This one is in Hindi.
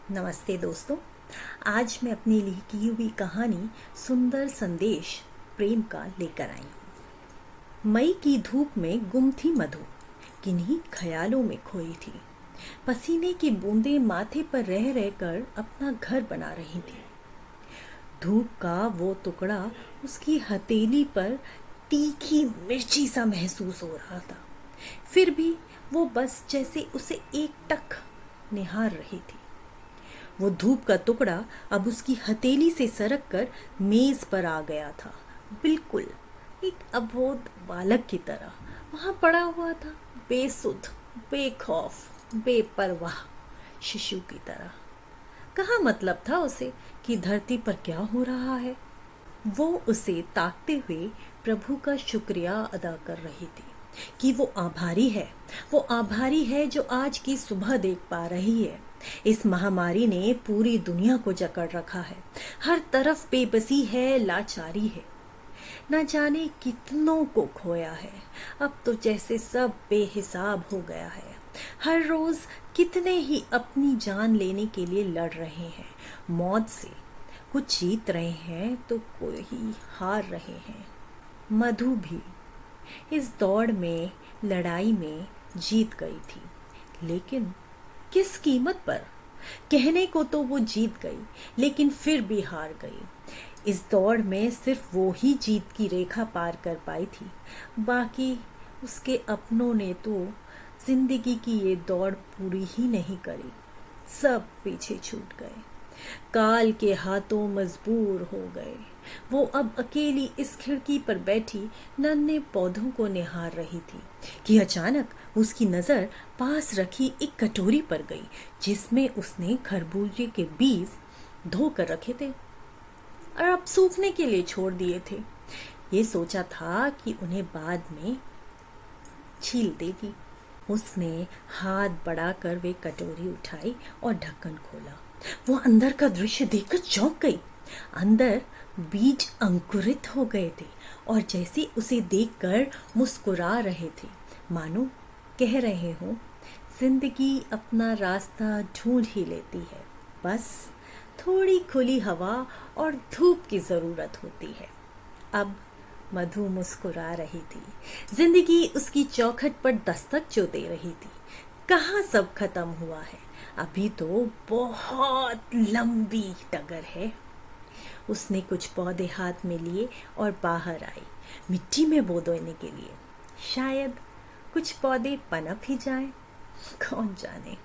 नमस्ते दोस्तों। आज मैं अपनी लिखी हुई कहानी सुंदर संदेश प्रेम का लेकर आई हूँ। मई की धूप में गुम थी मधु, किन्हीं ख्यालों में खोई थी। पसीने की बूंदें माथे पर रह रहकर अपना घर बना रही थी। धूप का वो टुकड़ा उसकी हथेली पर तीखी मिर्ची सा महसूस हो रहा था। फिर भी वो बस जैसे उसे एकटक निहार रही थी। वो धूप का टुकड़ा अब उसकी हथेली से सरक कर मेज पर आ गया था, बिल्कुल एक अबोध बालक की तरह वहां पड़ा हुआ था, बेसुध, बेखौफ, बेपरवाह शिशु की तरह। कहाँ मतलब था उसे कि धरती पर क्या हो रहा है। वो उसे ताकते हुए प्रभु का शुक्रिया अदा कर रही थी कि वो आभारी है जो आज की सुबह देख पा रही है। इस महामारी ने पूरी दुनिया को जकड़ रखा है। हर तरफ बेबसी है, लाचारी है। न जाने कितनों को खोया है। अब तो जैसे सब बेहिसाब हो गया है। हर रोज कितने ही अपनी जान लेने के लिए लड़ रहे हैं मौत से। कुछ जीत रहे हैं तो कोई हार रहे हैं। मधु भी इस दौड़ में, लड़ाई में जीत गई थी, लेकिन किस कीमत पर। कहने को तो वो जीत गई, लेकिन फिर भी हार गई। इस दौड़ में सिर्फ वो ही जीत की रेखा पार कर पाई थी। बाकी उसके अपनों ने तो जिंदगी की ये दौड़ पूरी ही नहीं करी। सब पीछे छूट गए, काल के हाथों मजबूर हो गए। वो अब अकेली इस खिड़की पर बैठी नन्हे पौधों को निहार रही थी कि अचानक उसकी नजर पास रखी एक कटोरी पर गई, जिसमें उसने खरबूजे के बीज धो कर रखे थे और अब सूखने के लिए छोड़ दिए थे। ये सोचा था कि उन्हें बाद में छील देगी। उसने हाथ बढ़ाकर वे कटोरी उठाई और ढक्कन खोला। वो अंदर का दृश्य देखकर चौंक गई। अंदर बीज अंकुरित हो गए थे और जैसे उसे देखकर मुस्कुरा रहे थे, मानो कह रहे हो जिंदगी अपना रास्ता ढूंढ ही लेती है, बस थोड़ी खुली हवा और धूप की जरूरत होती है। अब मधु मुस्कुरा रही थी। जिंदगी उसकी चौखट पर दस्तक जो दे रही थी। कहाँ सब खत्म हुआ है, अभी तो बहुत लंबी डगर है। उसने कुछ पौधे हाथ में लिए और बाहर आई, मिट्टी में बो देने के लिए। शायद कुछ पौधे पनप ही जाएं, कौन जाने।